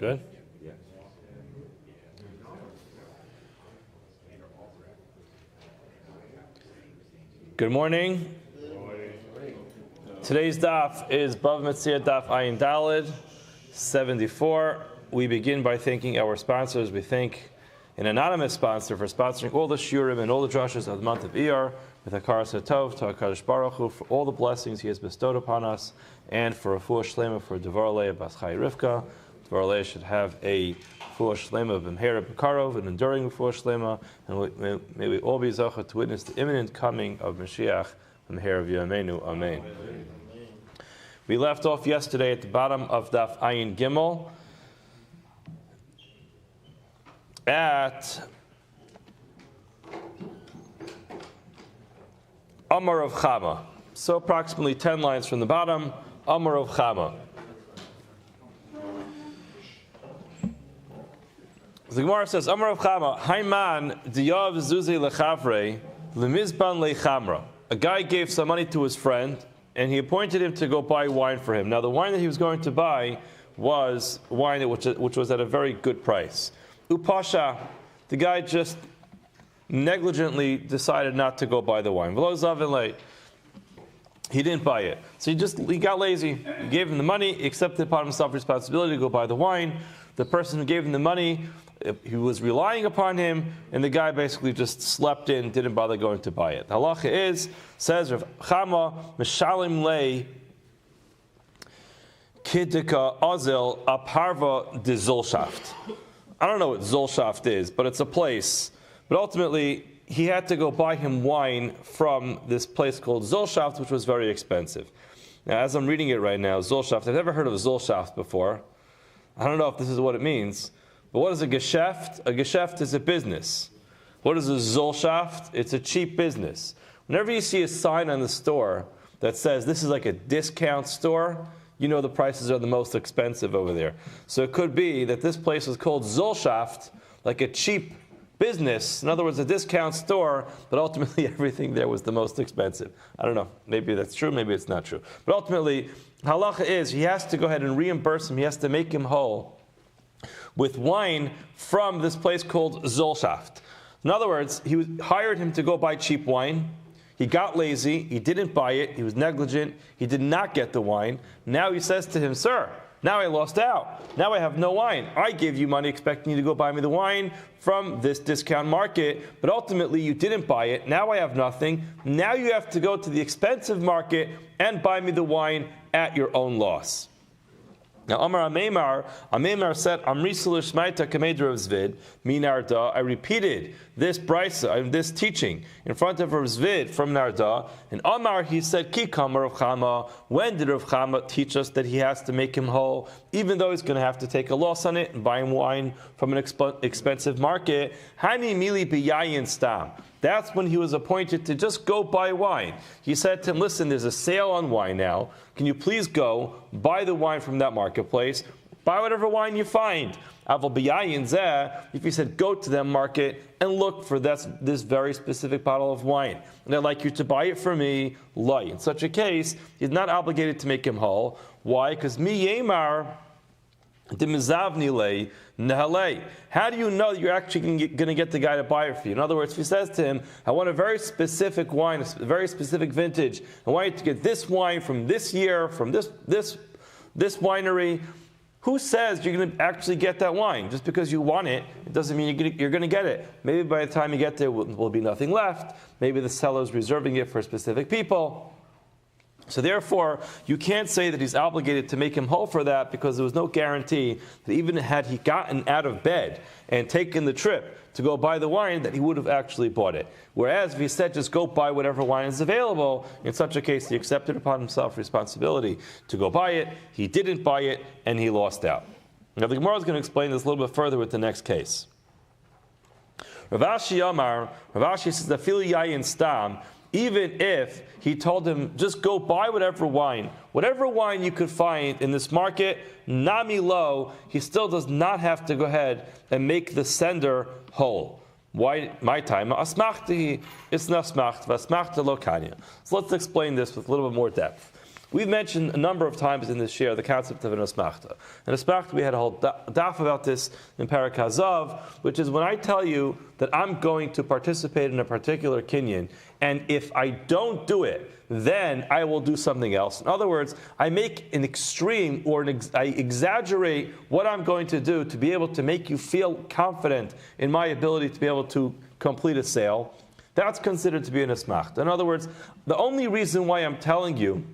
Good. Good morning. Today's daf is Bava Metzia daf Ayin Daled 74. We begin by thanking our sponsors. We thank an anonymous sponsor for sponsoring all the shiurim and all the drashas of the month of Iyar with Hakaras Hatov to HaKadosh Baruch Hu for all the blessings He has bestowed upon us, and for a Refuah Shlema for Devar Leah Bas Chai Rivka. Devar Leah should have a Refuah Shlema of B'mhera B'karov, an enduring Refuah Shlema, and may we all be zocheh to witness the imminent coming of Mashiach B'mhera V'yameinu. Amen. We left off yesterday at the bottom of Daf Ayin Gimel at Amar of Chama. So approximately 10 lines from the bottom, Amar of Chama. The Gemara says, Amar of Chama, Hayman diyav zuzi lechavre lemizban lechamra. A guy gave some money to his friend, and he appointed him to go buy wine for him. Now the wine that he was going to buy was wine which was at a very good price. Upasha, the guy just negligently decided not to go buy the wine. He didn't buy it. So he got lazy. He gave him the money, he accepted upon himself responsibility to go buy the wine. The person who gave him the money, he was relying upon him, and the guy basically just slept in, didn't bother going to buy it. The halacha says Rav Chama, Mishalim lei kidika ozel aparva de Zolshaft. I don't know what Zolshaft is, but it's a place. But ultimately, he had to go buy him wine from this place called Zolshaft, which was very expensive. Now, as I'm reading it right now, Zolshaft, I've never heard of Zolshaft before. I don't know if this is what it means. But what is a geschäft? A geschäft is a business. What is a Zolshaft? It's a cheap business. Whenever you see a sign on the store that says this is like a discount store, you know the prices are the most expensive over there. So it could be that this place was called Zolshaft, like a cheap business. In other words, a discount store, but ultimately everything there was the most expensive. I don't know. Maybe that's true, maybe it's not true. But ultimately, halacha is he has to go ahead and reimburse him. He has to make him whole with wine from this place called Zolshaft. In other words, he hired him to go buy cheap wine. He got lazy. He didn't buy it. He was negligent. He did not get the wine. Now he says to him, "Sir, now I lost out. Now I have no wine. I gave you money expecting you to go buy me the wine from this discount market, but ultimately you didn't buy it. Now I have nothing. Now you have to go to the expensive market and buy me the wine at your own loss." Now, Amar Amemar said, Amri Sulush Maita Kamedra of Zvid, Minarda. I repeated this brisa, this teaching in front of Rav Zvid from Narda. And Amar, he said, Ki Kamar of Chama. When did Rav Chama teach us that he has to make him whole, even though he's going to have to take a loss on it and buy him wine from an expensive market? Hani Mili Biyayin Stam. That's when he was appointed to just go buy wine. He said to him, listen, there's a sale on wine now. Can you please go buy the wine from that marketplace? Buy whatever wine you find. If he said, go to that market and look for this very specific bottle of wine, and I'd like you to buy it for me, lay. In such a case, he's not obligated to make him whole. Why? Because mi yemar dimizavni lei. How do you know that you're actually going to get the guy to buy it for you? In other words, if he says to him, I want a very specific wine, a very specific vintage, I want you to get this wine from this year, from this winery, who says you're going to actually get that wine? Just because you want it, it doesn't mean you're going to get it. Maybe by the time you get there, will be nothing left. Maybe the seller's reserving it for specific people. So therefore, you can't say that he's obligated to make him whole for that, because there was no guarantee that even had he gotten out of bed and taken the trip to go buy the wine, that he would have actually bought it. Whereas if he said just go buy whatever wine is available, in such a case he accepted upon himself responsibility to go buy it, he didn't buy it, and he lost out. Now the Gemara is going to explain this a little bit further with the next case. Rav Ashi says that Fili Yayin Stam, even if he told him, just go buy whatever wine you could find in this market, nami lo, he still does not have to go ahead and make the sender whole. Why? My time. Asmachti, it's nasmacht, vasmachta lo kanya. So let's explain this with a little bit more depth. We've mentioned a number of times in this share the concept of an asmachta. An asmachta, we had a whole daf about this in Parak Hazav, which is when I tell you that I'm going to participate in a particular kinyan, and if I don't do it, then I will do something else. In other words, I make an extreme or I exaggerate what I'm going to do to be able to make you feel confident in my ability to be able to complete a sale. That's considered to be an asmachta. In other words, the only reason why I'm telling you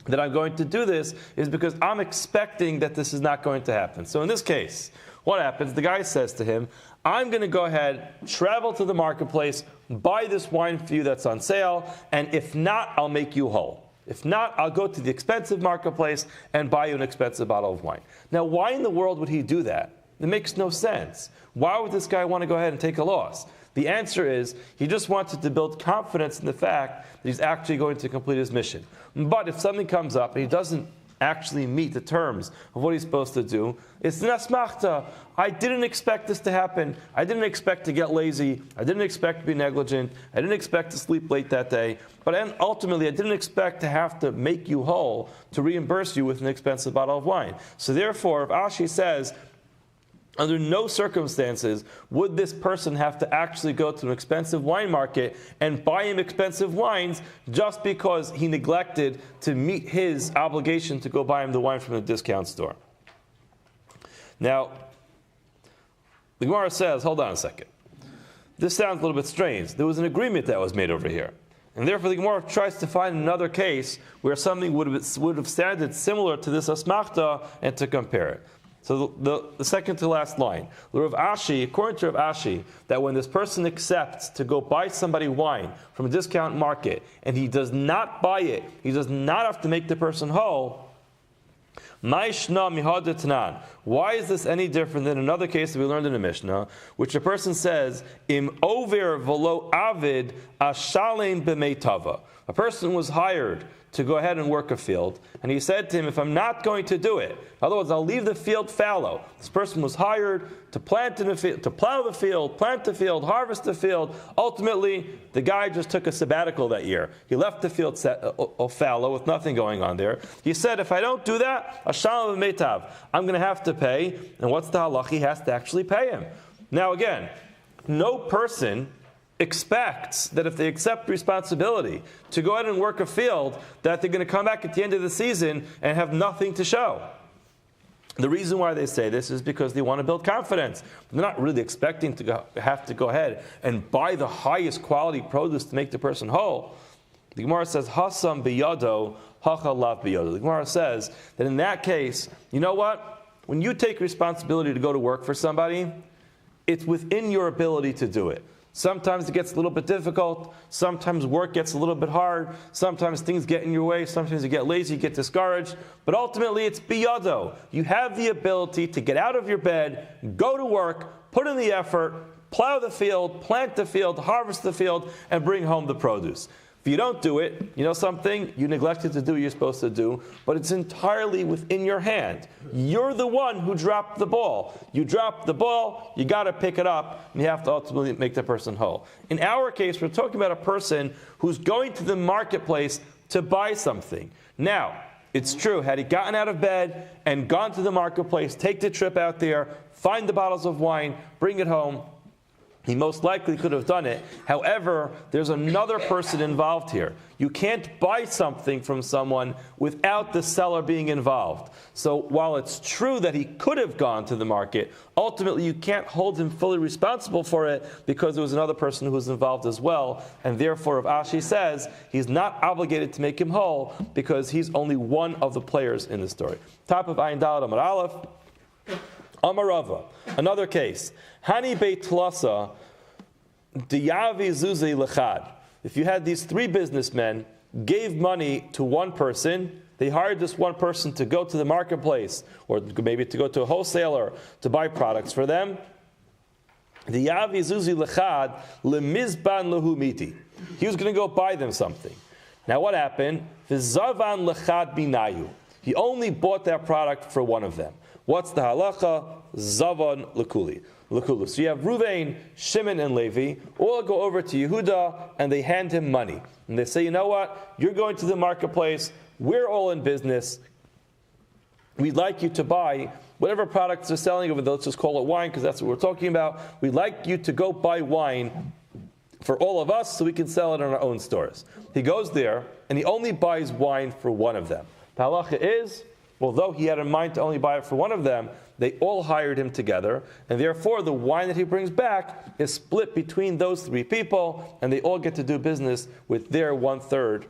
that I'm going to do this is because I'm expecting that this is not going to happen. So in this case, what happens? The guy says to him, I'm going to go ahead, travel to the marketplace, buy this wine for you that's on sale, and if not, I'll make you whole. If not, I'll go to the expensive marketplace and buy you an expensive bottle of wine. Now, why in the world would he do that? It makes no sense. Why would this guy want to go ahead and take a loss? The answer is he just wanted to build confidence in the fact that he's actually going to complete his mission. But if something comes up and he doesn't actually meet the terms of what he's supposed to do, it's an asmachta. I didn't expect this to happen. I didn't expect to get lazy. I didn't expect to be negligent. I didn't expect to sleep late that day. But ultimately, I didn't expect to have to make you whole to reimburse you with an expensive bottle of wine. So therefore, if Ashi says, under no circumstances would this person have to actually go to an expensive wine market and buy him expensive wines just because he neglected to meet his obligation to go buy him the wine from the discount store. Now, the Gemara says, hold on a second. This sounds a little bit strange. There was an agreement that was made over here. And therefore the Gemara tries to find another case where something would have sounded similar to this asmachta and to compare it. So the second to last line, Rav Ashi, according to Rav Ashi, that when this person accepts to go buy somebody wine from a discount market and he does not buy it, he does not have to make the person whole. Why is this any different than another case that we learned in the Mishnah, which a person says, Im over velo avid ashalem b'meitava. A person was hired to go ahead and work a field, and he said to him, if I'm not going to do it, in other words, I'll leave the field fallow. This person was hired to plant in the field, to plow the field, plant the field, harvest the field. Ultimately, the guy just took a sabbatical that year. He left the field fallow with nothing going on there. He said, if I don't do that, Hashalom v'meitav, I'm going to have to pay. And what's the halach? He has to actually pay him. Now again, no person expects that if they accept responsibility to go ahead and work a field, that they're going to come back at the end of the season and have nothing to show. The reason why they say this is because they want to build confidence. They're not really expecting to have to go ahead and buy the highest quality produce to make the person whole. The Gemara says, Hasam biyado, hachalav biyado. The Gemara says that in that case, you know what? When you take responsibility to go to work for somebody, it's within your ability to do it. Sometimes it gets a little bit difficult. Sometimes work gets a little bit hard. Sometimes things get in your way. Sometimes you get lazy, you get discouraged. But ultimately, it's biyado. You have the ability to get out of your bed, go to work, put in the effort, plow the field, plant the field, harvest the field, and bring home the produce. If you don't do it, you know something? You neglected to do what you're supposed to do, but it's entirely within your hand. You're the one who dropped the ball. You dropped the ball, you got to pick it up, and you have to ultimately make the person whole. In our case, we're talking about a person who's going to the marketplace to buy something. Now, it's true, had he gotten out of bed and gone to the marketplace, take the trip out there, find the bottles of wine, bring it home, he most likely could have done it. However, there's another person involved here. You can't buy something from someone without the seller being involved. So while it's true that he could have gone to the market, ultimately you can't hold him fully responsible for it because there was another person who was involved as well. And therefore, if Ashi says, he's not obligated to make him whole because he's only one of the players in the story. Top of Ayin Daled Amar Aleph. Amarava, another case. Hani beit tlasa diyavi zuzi lechad. If you had these three businessmen, gave money to one person, they hired this one person to go to the marketplace, or maybe to go to a wholesaler to buy products for them. Diyavi zuzi lechad lemizban lehu miti. He was going to go buy them something. Now what happened? V'zavan lechad binayu. He only bought that product for one of them. What's the halacha? Zavan lekuli. So you have Ruvain, Shimon, and Levi all go over to Yehuda and they hand him money. And they say, you know what? You're going to the marketplace. We're all in business. We'd like you to buy whatever products they're selling over there. Let's just call it wine because that's what we're talking about. We'd like you to go buy wine for all of us so we can sell it in our own stores. He goes there and he only buys wine for one of them. The halacha is, although he had in mind to only buy it for one of them, they all hired him together, and therefore the wine that he brings back is split between those three people, and they all get to do business with their 1/3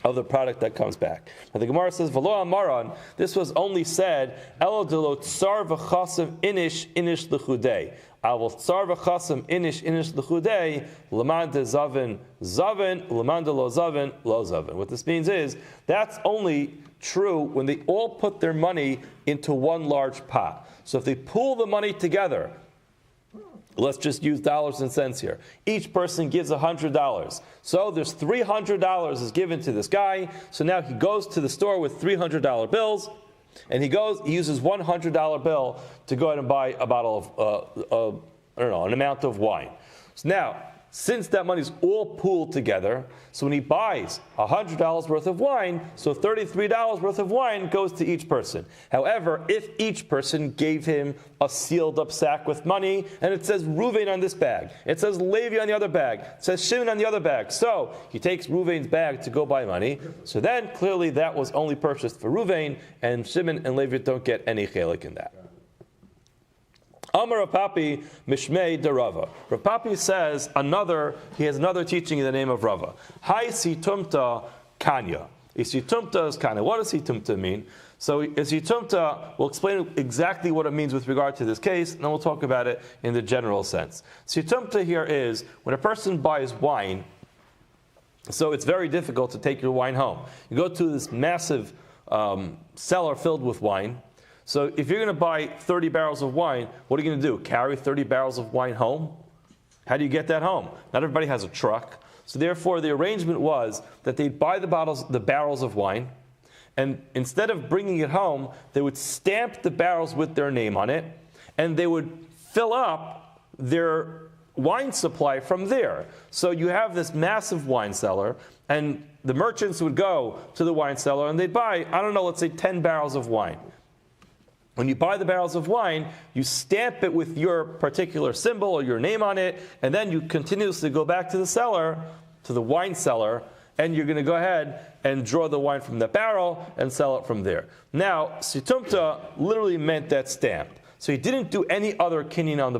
of the product that comes back. Now the Gemara says, "V'lo amaran." This was only said, "Elo delo tsar v'chasim inish l'chudei." I will tsar v'chasim inish l'chudei l'man de zavin l'man de lo zavin. What this means is that's only true when they all put their money into one large pot. So if they pool the money together, let's just use dollars and cents here. Each person gives $100. So there's $300 is given to this guy. So now he goes to the store with $300 bills, and he uses $100 bill to go ahead and buy a bottle of, an amount of wine. So now, since that money's all pooled together, so when he buys $100 worth of wine, so $33 worth of wine goes to each person. However, if each person gave him a sealed up sack with money, and it says Ruvain on this bag, it says Levi on the other bag, it says Shimon on the other bag, so he takes Ruvain's bag to go buy money, so then clearly that was only purchased for Ruvain, and Shimon and Levi don't get any chelik in that. Amar Rapapi Mishmei de Rava. Rapapi says he has another teaching in the name of Rava. Hai situmta kanya. Situmta is kanya. What does situmta mean? So situmta, we'll explain exactly what it means with regard to this case, and then we'll talk about it in the general sense. Situmta here is when a person buys wine, so it's very difficult to take your wine home. You go to this massive cellar filled with wine. So if you're going to buy 30 barrels of wine, what are you going to do? Carry 30 barrels of wine home? How do you get that home? Not everybody has a truck. So therefore, the arrangement was that they'd buy the barrels of wine, and instead of bringing it home, they would stamp the barrels with their name on it, and they would fill up their wine supply from there. So you have this massive wine cellar, and the merchants would go to the wine cellar, and they'd buy, let's say 10 barrels of wine. When you buy the barrels of wine, you stamp it with your particular symbol or your name on it, and then you continuously go back to the cellar, to the wine cellar, and you're going to go ahead and draw the wine from the barrel and sell it from there. Now, situmta literally meant that stamp. So he didn't do any other kinyan on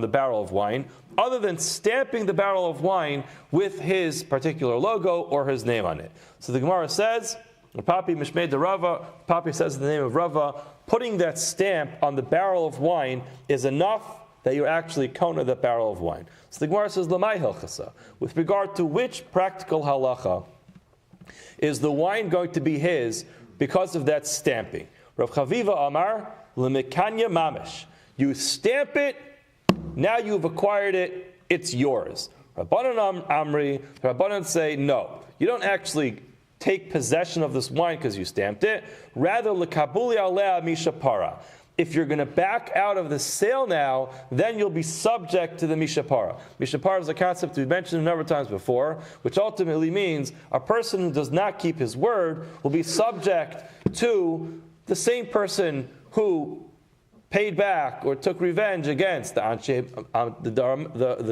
the barrel of wine, other than stamping the barrel of wine with his particular logo or his name on it. So the Gemara says, Papi Mishmei de Rava, Papi says in the name of Rava, putting that stamp on the barrel of wine is enough that you're actually kona that barrel of wine. So the Gemara says, Lamai hilchasa. With regard to which practical halacha is the wine going to be his because of that stamping? Rav Chaviva Amar, Lemekanya Mamish. You stamp it, now you've acquired it, it's yours. Rabbanan Amri, Rabbanan say, no, you don't actually take possession of this wine because you stamped it. Rather, lekabuli alea mishapara. If you're going to back out of the sale now, then you'll be subject to the mishapara. Mishapara is a concept we've mentioned a number of times before, which ultimately means a person who does not keep his word will be subject to the same person who paid back or took revenge against the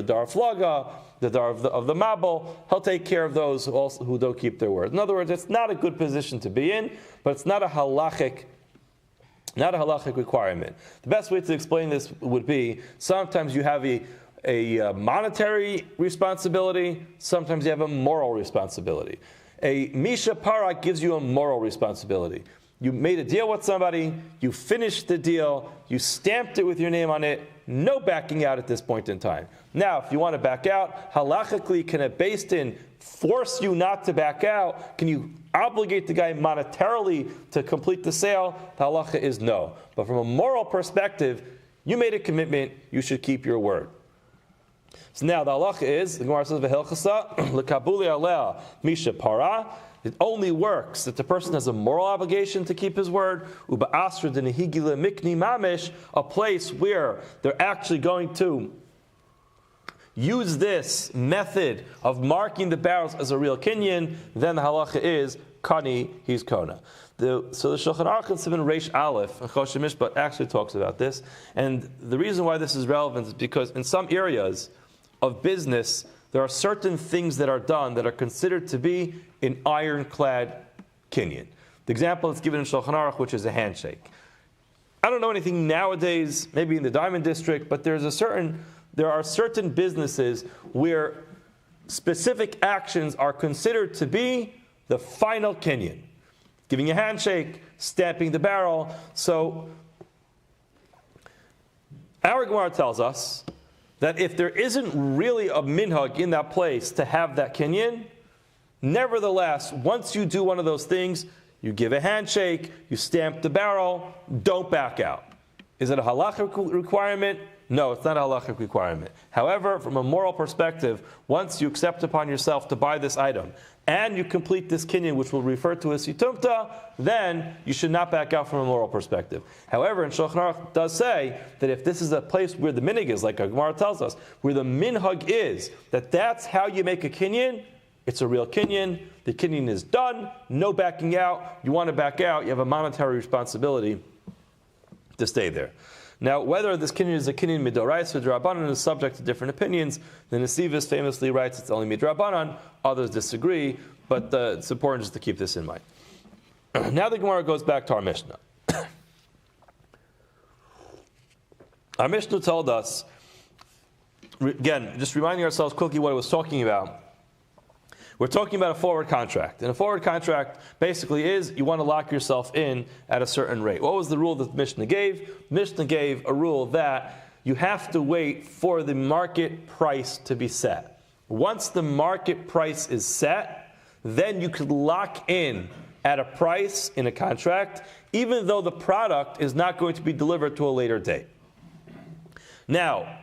Dar Flaga, the Dar of the Mabel. He'll take care of those who don't keep their word. In other words, it's not a good position to be in, but it's not a halachic requirement. The best way to explain this would be sometimes you have a monetary responsibility, sometimes you have a moral responsibility. A Misha Para gives you a moral responsibility. You made a deal with somebody, you finished the deal, you stamped it with your name on it, no backing out at this point in time. Now, if you want to back out, halachically, can a beis din force you not to back out? Can you obligate the guy monetarily to complete the sale? The halacha is no. But from a moral perspective, you made a commitment, you should keep your word. So now the halacha is, the Gemara says, V'hilchasa, l'kabuli alea misha para, It only works that the person has a moral obligation to keep his word. Uba asra denehigila mikni mamish, a place where they're actually going to use this method of marking the barrels as a real kinyan, then the halacha is kani, he's kona. So the Shulchan Aruch in Siman Reish Aleph and Choshen Mishpat actually talks about this, and the reason why this is relevant is because in some areas of business there are certain things that are done that are considered to be an ironclad kinyan. The example that's given in Shulchan Aruch, which is a handshake. I don't know anything nowadays, maybe in the Diamond District, but there are certain businesses where specific actions are considered to be the final kinyan. Giving a handshake, stamping the barrel. So, our Gemara tells us that if there isn't really a minhag in that place to have that kinyan, nevertheless, once you do one of those things, you give a handshake, you stamp the barrel, don't back out. Is it a halachic requirement? No, it's not a halachic requirement. However, from a moral perspective, once you accept upon yourself to buy this item, and you complete this kinyan, which we'll refer to as situmta, then you should not back out from a moral perspective. However, in Shulchan Aruch does say that if this is a place where the minhag is, like Gemara tells us, where the minhag is, that's how you make a kinyan, it's a real kinyan, the kinyan is done, no backing out. You want to back out, you have a monetary responsibility to stay there. Now, whether this kinyan is a kinyan midorais or drabanan is subject to different opinions. The Nesivis famously writes it's only midrabanan. Others disagree, but it's important just to keep this in mind. Now the Gemara goes back to our Mishnah. Our Mishnah told us, again, just reminding ourselves quickly what it was talking about. We're talking about a forward contract. And a forward contract basically is you want to lock yourself in at a certain rate. What was the rule that Mishnah gave? Mishnah gave a rule that you have to wait for the market price to be set. Once the market price is set, then you could lock in at a price in a contract, even though the product is not going to be delivered to a later date. Now,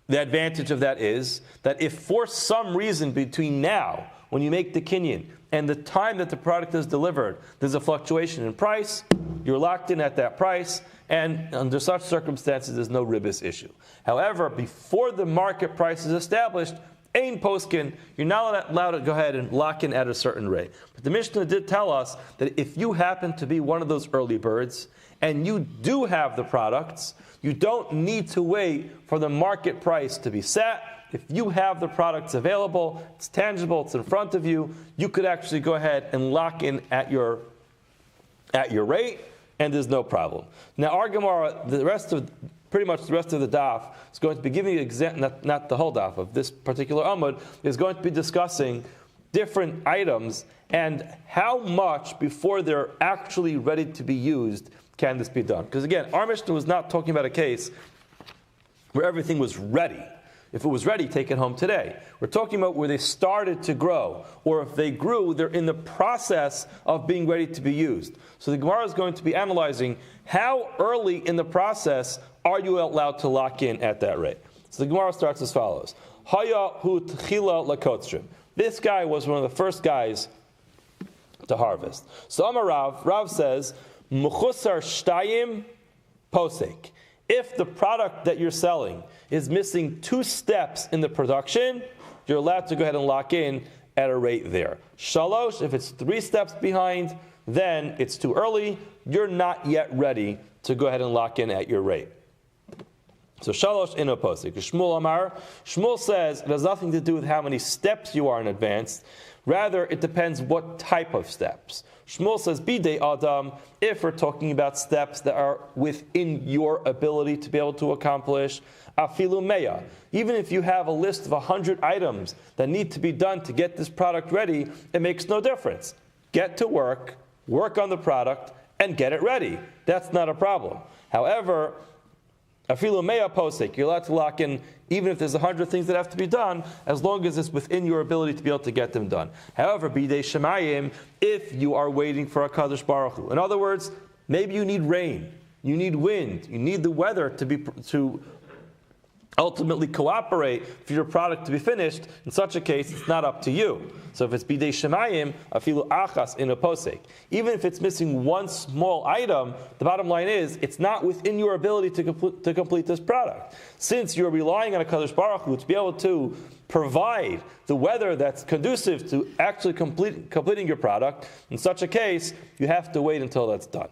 the advantage of that is that if for some reason between now, when you make the kinyan, and the time that the product is delivered, there's a fluctuation in price, you're locked in at that price, and under such circumstances, there's no ribis issue. However, before the market price is established, ain poskin, you're not allowed to go ahead and lock in at a certain rate. But the Mishnah did tell us that if you happen to be one of those early birds, and you do have the products, you don't need to wait for the market price to be set. If you have the products available, it's tangible, it's in front of you, you could actually go ahead and lock in at your rate, and there's no problem. Now, our Gemara, pretty much the rest of the daf is going to be giving you not the whole daf of this particular amud, is going to be discussing different items and how much before they're actually ready to be used can this be done. Because again, our Mishnah was not talking about a case where everything was ready. If it was ready, take it home today. We're talking about where they started to grow, or if they grew, they're in the process of being ready to be used. So the Gemara is going to be analyzing how early in the process are you allowed to lock in at that rate. So the Gemara starts as follows. Haya hu tchila lakotzrim. This guy was one of the first guys to harvest. So Amar Rav says, Mechusar shtayim posek. If the product that you're selling is missing 2 steps in the production, you're allowed to go ahead and lock in at a rate there. Shalosh, if it's 3 steps behind, then it's too early. You're not yet ready to go ahead and lock in at your rate. So Shalosh ino posek. Shmuel Amar, Shmuel says it has nothing to do with how many steps you are in advance. Rather, it depends what type of steps. Shmuel says, Bidei Adam, if we're talking about steps that are within your ability to be able to accomplish, Afilu Meya, even if you have a list of 100 items that need to be done to get this product ready, it makes no difference. Get to work on the product, and get it ready. That's not a problem. However, Afilu Meya Posek, you're allowed to lock in even if there's 100 things that have to be done, as long as it's within your ability to be able to get them done. However, Bidei Shemayim, if you are waiting for a Kadosh Baruch Hu. In other words, maybe you need rain, you need wind, you need the weather to ultimately cooperate for your product to be finished. In such a case, it's not up to you. So if it's bidei shemayim, afilu achas in a posek, even if it's missing one small item, the bottom line is it's not within your ability to complete this product. Since you're relying on a Kadosh Baruch Hu to be able to provide the weather that's conducive to actually completing your product, in such a case, you have to wait until that's done.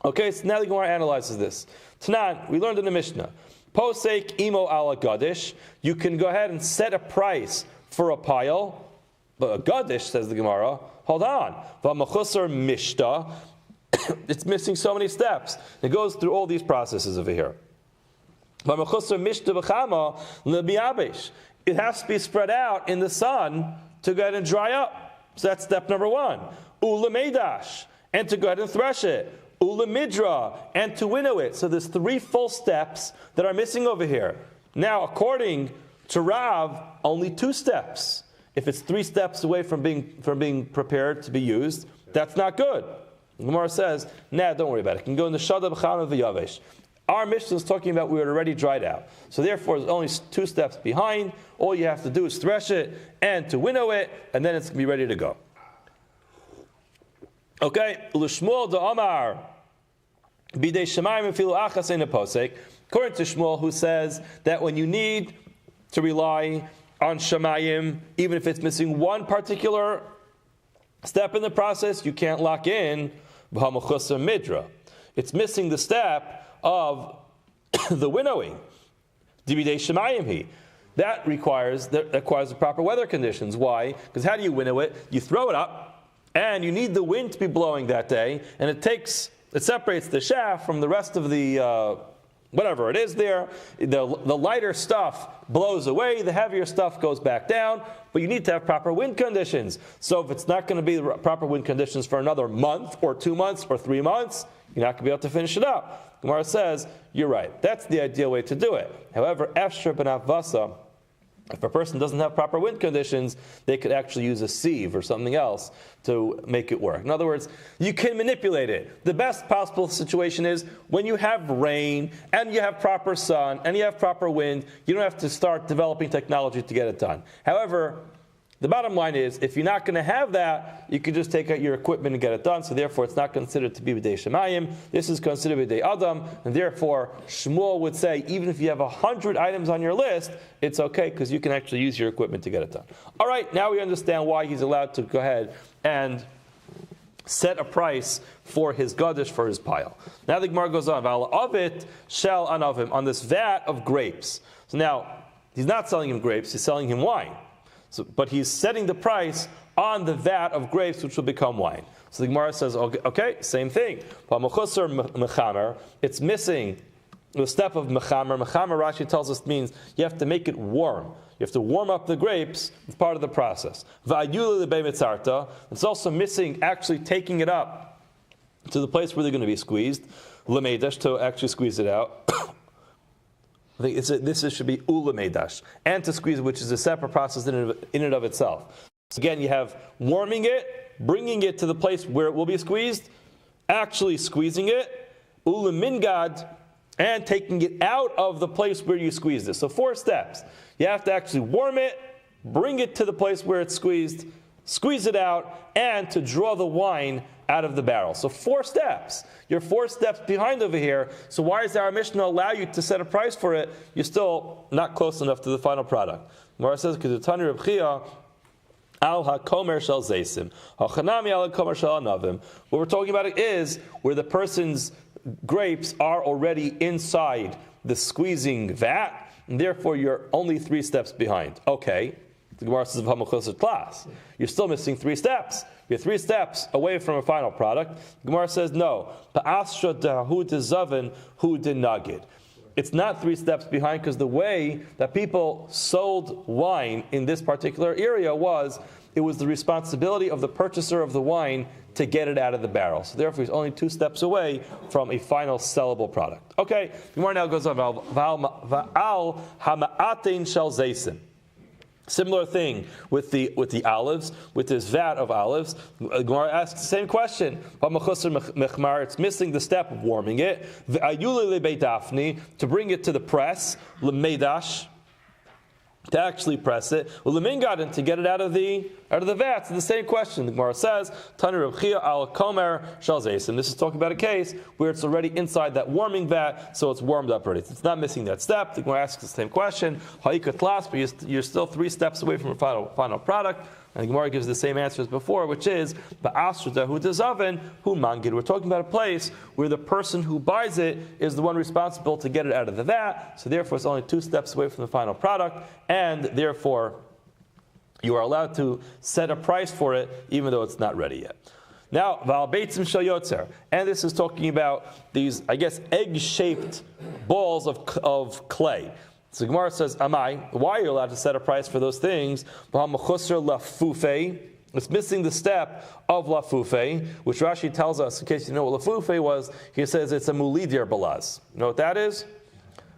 Okay, so now the Gemara analyzes this. Tanan, we learned in the Mishnah, posek imo ala gadish, you can go ahead and set a price for a pile, but a gadish, says the Gemara, hold on, v'machusar mishta, it's missing so many steps. It goes through all these processes over here. V'machusar mishta b'chama l'biyabesh, it has to be spread out in the sun to go ahead and dry up. So that's step number one. U'lemedash, and to go ahead and thresh it. U'lemidra, and to winnow it. So there's 3 full steps that are missing over here. Now, according to Rav, only 2 steps. If it's 3 steps away from being prepared to be used, that's not good. The Gemara says, nah, don't worry about it. It can go in the Shada B'chama V'yavesh. Our Mishnah is talking about we were already dried out. So therefore, there's only 2 steps behind. All you have to do is thresh it and to winnow it, and then it's going to be ready to go. Okay, L'shmuel da'amar bidei shemayim afilu achas ein posek. According to Shmuel, who says that when you need to rely on shemayim, even if it's missing one particular step in the process, you can't lock in b'hamachusar midra. It's missing the step of the winnowing. Bidei shemayim he. That requires the proper weather conditions. Why? Because how do you winnow it? You throw it up, and you need the wind to be blowing that day, and it separates the shaft from the rest of the whatever it is there. The lighter stuff blows away, the heavier stuff goes back down, but you need to have proper wind conditions. So if it's not going to be the proper wind conditions for another month or 2 months or 3 months, you're not going to be able to finish it up. Gemara says, you're right. That's the ideal way to do it. However, Efshar ben Avasa, if a person doesn't have proper wind conditions, they could actually use a sieve or something else to make it work. In other words, you can manipulate it. The best possible situation is when you have rain and you have proper sun and you have proper wind, you don't have to start developing technology to get it done. However, the bottom line is, if you're not going to have that, you can just take out your equipment and get it done. So therefore, it's not considered to be b'dei shemayim. This is considered b'dei adam. And therefore, Shmuel would say, even if you have 100 items on your list, it's okay because you can actually use your equipment to get it done. All right, now we understand why he's allowed to go ahead and set a price for his gadish, for his pile. Now the Gemara goes on, Avit shel anavim, on this vat of grapes. So now, he's not selling him grapes, he's selling him wine. But he's setting the price on the vat of grapes, which will become wine. So the Gemara says, okay, same thing. It's missing the step of mechamer. Mechamer, Rashi tells us, means you have to make it warm. You have to warm up the grapes. It's part of the process. It's also missing actually taking it up to the place where they're going to be squeezed. Lemedash, to actually squeeze it out. I think this should be ulemedash, and to squeeze it, which is a separate process in and of itself. So again, you have warming it, bringing it to the place where it will be squeezed, actually squeezing it, ulemingad, and taking it out of the place where you squeezed it. So 4 steps. You have to actually warm it, bring it to the place where it's squeezed, squeeze it out, and to draw the wine out of the barrel. So 4 steps. You're 4 steps behind over here. So why does our Mishnah allow you to set a price for it? You're still not close enough to the final product. Gemara says, because the Tani Reb Chia al hakomer shel zeisim, hachanami al hakomer shel anavim. What we're talking about is where the person's grapes are already inside the squeezing vat, and therefore you're only 3 steps behind. Okay. The Gemara says, class. You're still missing 3 steps. You're 3 steps away from a final product. The Gemara says, no. It's not 3 steps behind, because the way that people sold wine in this particular area was, it was the responsibility of the purchaser of the wine to get it out of the barrel. So therefore, he's only 2 steps away from a final sellable product. Okay, the Gemara now goes on. Va'al hama'atein shel zeisim. Similar thing with the olives, with this vat of olives. Gemara asks the same question. It's missing the step of warming it. To bring it to the press, to actually press it, and to get it out of the vat. It's the same question. The Gemara says, Tanu Reb Chia al Komer Shal Zaysim. This is talking about a case where it's already inside that warming vat, so it's warmed up already. It's not missing that step. The Gemara asks the same question. Ha'ikot las, but you're still 3 steps away from a final product. And the Gemara gives the same answer as before, which is ba'asrutahu dezaven hu mangid. We're talking about a place where the person who buys it is the one responsible to get it out of the vat. So therefore, it's only 2 steps away from the final product, and therefore, you are allowed to set a price for it, even though it's not ready yet. Now, val beitzim shel yotzer, and this is talking about these, I guess, egg-shaped balls of clay. So Gemara says, Amai, why are you allowed to set a price for those things? It's missing the step of lafufe, which Rashi tells us, in case you know what lafufe was, he says it's a mulidir balaz. You know what that is?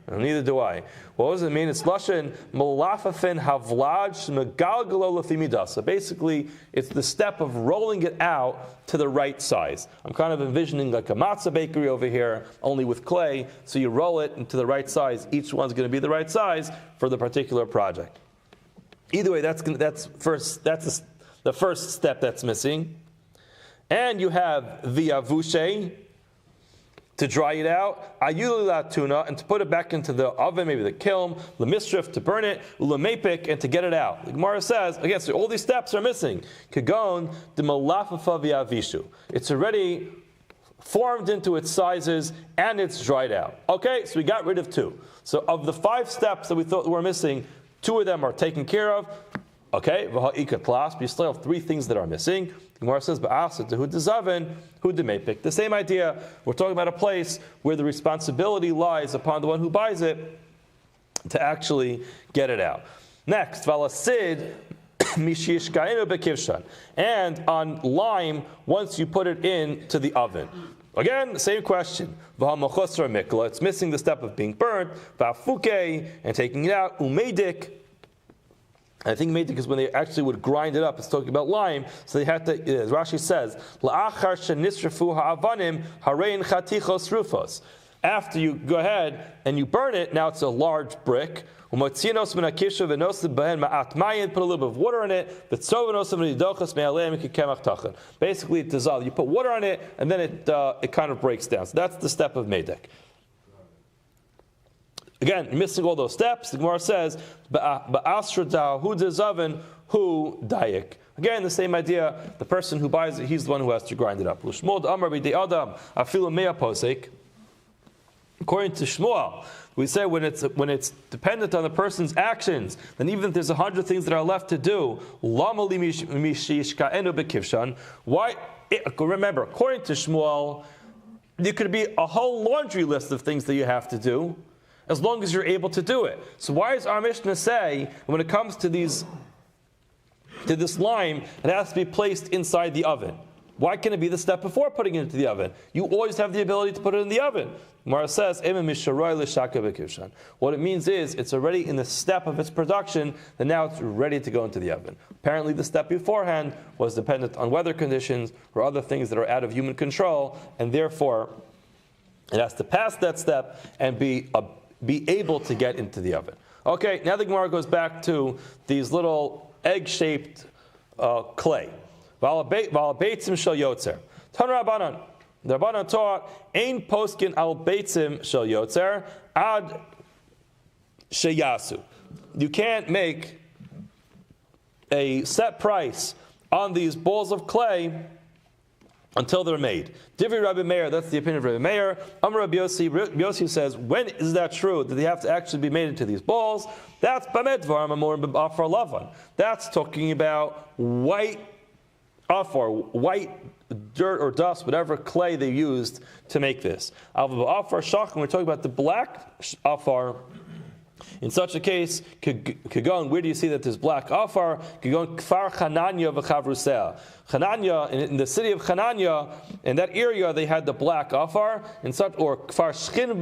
No, neither do I. What does it mean? It's lashon malafafin havlaj megalgalo lafimidas. So basically, it's the step of rolling it out to the right size. I'm kind of envisioning like a matzah bakery over here, only with clay. So you roll it into the right size. Each one's going to be the right size for the particular project. Either way, that's the first step that's missing. And you have viavushe, to dry it out, ayulu tuna, and to put it back into the oven, maybe the kiln, lemisrif, to burn it, ulamepik, and to get it out. The Gemara says, again, so all these steps are missing. Kagon de malafafa v'avishu. It's already formed into its sizes, and it's dried out. Okay, so we got rid of 2. So of the 5 steps that we thought were missing, 2 of them are taken care of. Okay, but you still have 3 things that are missing. The Gemara says, the same idea. We're talking about a place where the responsibility lies upon the one who buys it to actually get it out. Next, and on lime, once you put it into the oven. Again, same question. It's missing the step of being burnt, and taking it out, umedik. I think maybe because when they actually would grind it up, it's talking about lime, so they had to, as Rashi says, la'achar shenisrafu ha'avanim harein chatichos rufos. After you go ahead and you burn it, now it's a large brick. Put a little bit of water in it. Basically, it dissolves. You put water on it, and then it kind of breaks down. So that's the step of medek. Again, you're missing all those steps. The Gemara says, again, the same idea. The person who buys it, he's the one who has to grind it up. According to Shmuel, we say when it's dependent on the person's actions, then even if there's 100 things that are left to do, why? Remember, according to Shmuel, there could be a whole laundry list of things that you have to do, as long as you're able to do it. So why does our Mishnah say, when it comes to this lime, it has to be placed inside the oven? Why can it be the step before putting it into the oven? You always have the ability to put it in the oven. Gemara says, what it means is, it's already in the step of its production, and now it's ready to go into the oven. Apparently the step beforehand was dependent on weather conditions or other things that are out of human control, and therefore it has to pass that step and be able to get into the oven. Okay, now the Gemara goes back to these little egg-shaped clay. Beitzim shel yotzer. Tan Rabbanan. The Rabbanan taught, Ein poskin al beitzim shel yotzer ad sheyasu. You can't make a set price on these balls of clay until they're made. Divri Rabbi Meir, that's the opinion of Rabbi Meir. Amar Rabbi Yossi, Rabbi Yossi says, when is that true? That they have to actually be made into these balls? That's Bamedvar Mamor Afar Lavan. That's talking about white afar, white dirt or dust, whatever clay they used to make this. Afar Shach, when we're talking about the black afar, In such a case, Kagon, where do you see that there's black afar? Kagon Kfar Chananya v'Chavrusea. Chananya, in the city of Chananya, in that area, they had the black afar, or Kfar Shichin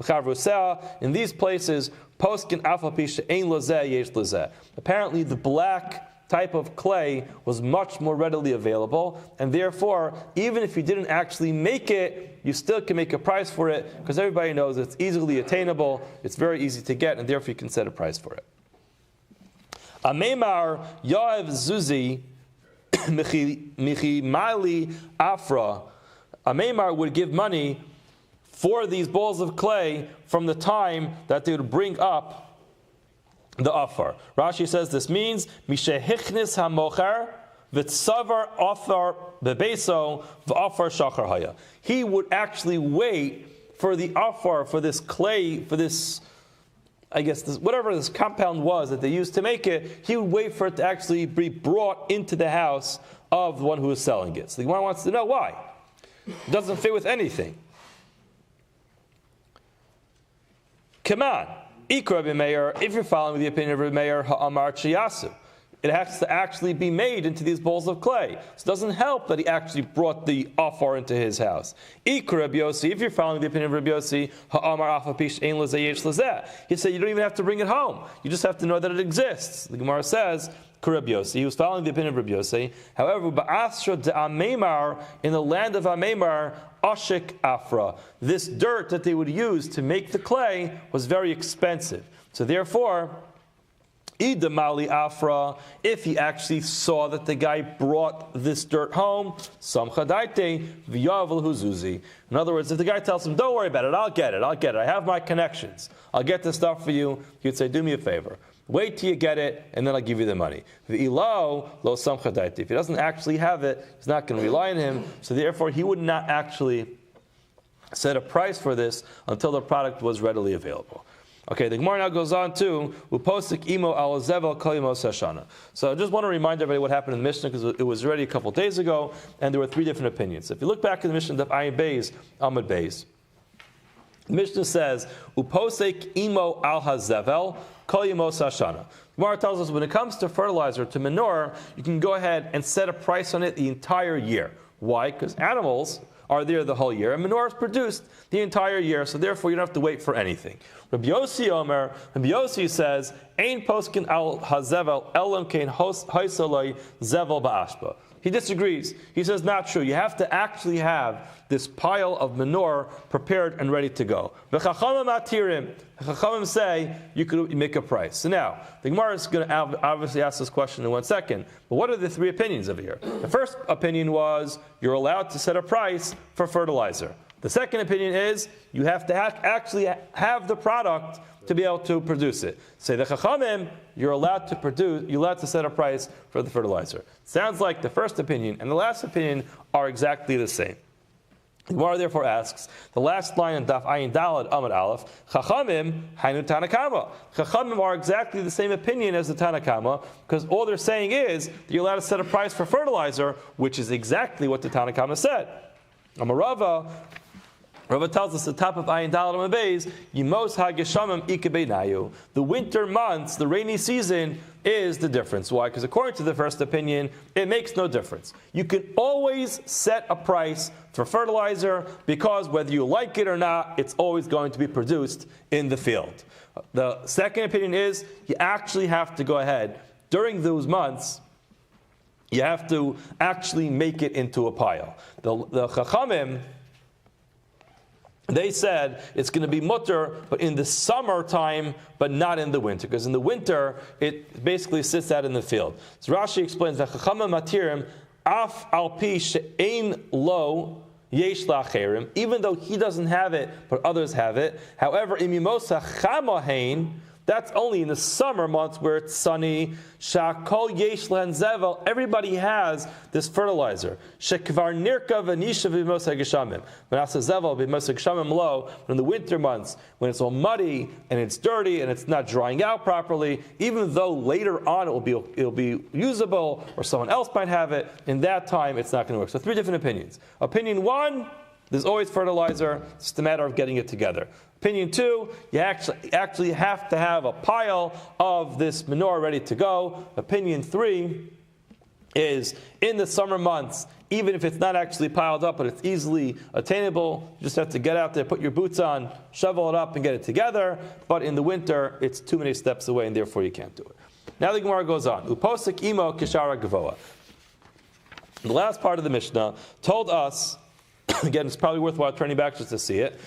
v'Chavrusea. In these places, Poskin Afal Pisha Ein Lozeh Yesh Lozeh. Apparently, the black type of clay was much more readily available, and therefore, even if you didn't actually make it, you still can make a price for it, because everybody knows it's easily attainable, it's very easy to get, and therefore you can set a price for it. Amemar Yaev Zuzi Michi Mali Afra. Amemar would give money for these balls of clay from the time that they would bring up the afar. Rashi says this means mishehichnis hamocher v'tzavar afar bebeso v'afar shachar haya. He would actually wait for the afar, for this clay, for this, I guess, whatever this compound was that they used to make it. He would wait for it to actually be brought into the house of the one who was selling it. So the Gemara wants to know why. It doesn't fit with anything. Come on. Ikra Meir, if you're following the opinion of Rabbi Meir, ha'amar chiyasu, it has to actually be made into these balls of clay. So it doesn't help that he actually brought the afar into his house. Ikra Rabbi Yossi, if you're following the opinion of Rabbi Yossi, ha'amar afa pish ein lezeh yesh lezeh. He said you don't even have to bring it home. You just have to know that it exists. The Gemara says, Rabbi Yossi, he was following the opinion of Rabbi Yossi. However, ba'asra de'amemar, in the land of Amemar, ashik afra, this dirt that they would use to make the clay was very expensive. So therefore, idamali afra, if he actually saw that the guy brought this dirt home, samchadaite v'yavel huzuzi. In other words, if the guy tells him, don't worry about it, I'll get it, I have my connections, I'll get this stuff for you, he would say, do me a favor. Wait till you get it, and then I'll give you the money. If he doesn't actually have it, he's not going to rely on him, so therefore he would not actually set a price for this until the product was readily available. Okay, the Gemara now goes on to Uposik imo al zevel koyimo sashana. So I just want to remind everybody what happened in the Mishnah, because it was already a couple days ago, and there were three different opinions. If you look back in the Mishnah of Ayin Beis, Amud Beis, the Mishnah says Uposik imo al hazevel koyimo sashana. Gemara tells us when it comes to fertilizer, to manure, you can go ahead and set a price on it the entire year. Why? Because animals are there the whole year, and manure is produced the entire year, so therefore you don't have to wait for anything. Rabbi Yossi says, Ein poskin al hazevel elam kein haisaloi zevel ba'ashba. He disagrees. He says, not true. You have to actually have this pile of manure prepared and ready to go. The Chachamim say you could make a price. So now, the Gemara is going to obviously ask this question in 1 second. But what are the three opinions over here? The first opinion was you're allowed to set a price for fertilizer. The second opinion is you have to actually have the product to be able to produce it. Say the Chachamim, you're allowed to set a price for the fertilizer. Sounds like the first opinion and the last opinion are exactly the same. The Gemara therefore asks, the last line in Daf Ayin Dalad Amud Aleph, Chachamim Hainu Tanakama. Chachamim are exactly the same opinion as the Tanakama, because all they're saying is that you're allowed to set a price for fertilizer, which is exactly what the Tanakama said. Amarava, Rabbi tells us at the top of Ayin Dalad Amud Beis, Yimos HaGeshamim Ikebeinayu. The winter months, the rainy season, is the difference. Why? Because according to the first opinion, it makes no difference. You can always set a price for fertilizer because whether you like it or not, it's always going to be produced in the field. The second opinion is you actually have to go ahead during those months. You have to actually make it into a pile. The Chachamim, they said it's going to be mutter, but in the summertime, but not in the winter. Because in the winter, it basically sits out in the field. So Rashi explains that Chachamim matirim af al pi she'ein lo yesh la'acherim, even though he doesn't have it, but others have it. However, imimosa chamahein, that's only in the summer months where it's sunny. Shakol yesh zevel. Everybody has this fertilizer. Shekvar nirka v'nisha v'mos hageshamim. V'nasa zevel v'mos hageshamim lo. But in the winter months, when it's all muddy and it's dirty and it's not drying out properly, even though later on it'll be usable or someone else might have it, in that time it's not going to work. So three different opinions. Opinion one, There's always fertilizer. It's just a matter of getting it together. Opinion 2, you actually have to have a pile of this manure ready to go. Opinion 3 is in the summer months, even if it's not actually piled up, but it's easily attainable, you just have to get out there, put your boots on, shovel it up, and get it together. But in the winter, it's too many steps away, and therefore you can't do it. Now the Gemara goes on. Uposik imo kishara gavoa. The last part of the Mishnah told us, again, it's probably worthwhile turning back just to see it.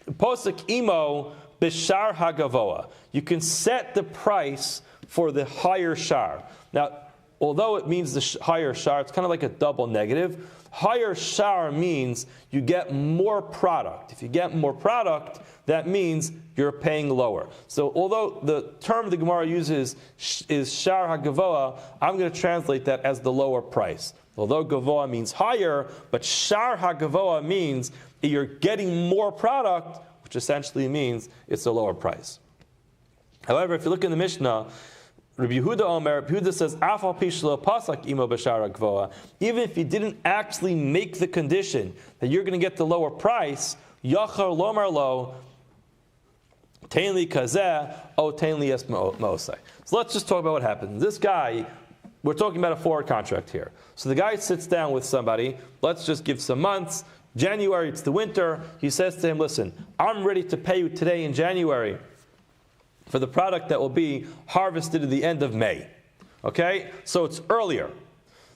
Uposik imo bishar hagavoa. You can set the price for the higher shar. Now, although it means the higher shar, it's kind of like a double negative. Higher shar means you get more product. If you get more product, that means you're paying lower. So although the term the Gemara uses is shar hagavoa, I'm going to translate that as the lower price. Although gavoa means higher, but shar hagavoa means you're getting more product, which essentially means it's a lower price. However, if you look in the Mishnah, Rabbi Yehuda says, "Afal pishlo pasak imo b'shara gvoa." Even if you didn't actually make the condition that you're going to get the lower price, yachar lomar lo tainli kazeh o tainli es mosai. So let's just talk about what happened. This guy, we're talking about a forward contract here. So the guy sits down with somebody. Let's just give some months. January, it's the winter. He says to him, "Listen, I'm ready to pay you today in January for the product that will be harvested at the end of May." Okay? So it's earlier.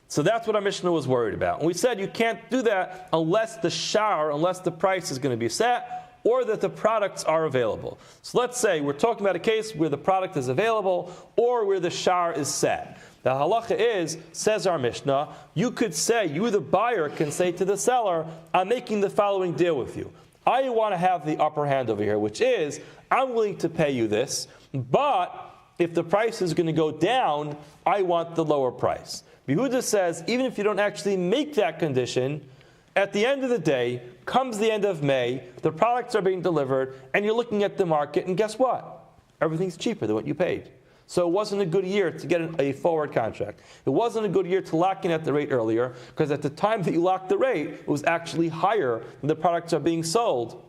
So that's what our Mishnah was worried about. And we said you can't do that unless the price is going to be set, or that the products are available. So let's say we're talking about a case where the product is available, or where the shar is set. The halacha is, says our Mishnah, you could say, you the buyer can say to the seller, "I'm making the following deal with you. I want to have the upper hand over here, which is, I'm willing to pay you this, but if the price is going to go down, I want the lower price." Yehuda says, even if you don't actually make that condition, at the end of the day, comes the end of May, the products are being delivered, and you're looking at the market, and guess what? Everything's cheaper than what you paid. So it wasn't a good year to get a forward contract. It wasn't a good year to lock in at the rate earlier, because at the time that you locked the rate, it was actually higher than the products are being sold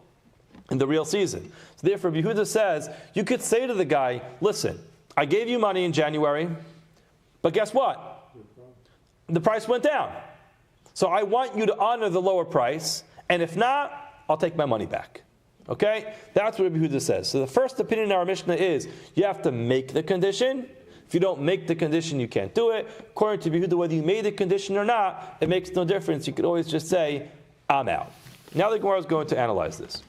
in the real season. So therefore, Yehuda says, you could say to the guy, "Listen, I gave you money in January, but guess what? The price went down. So I want you to honor the lower price, and if not, I'll take my money back." Okay? That's what Rabbi Yehuda says. So the first opinion in our Mishnah is, you have to make the condition. If you don't make the condition, you can't do it. According to Rabbi Yehuda, whether you made the condition or not, it makes no difference. You could always just say, "I'm out." Now the Gemara is going to analyze this.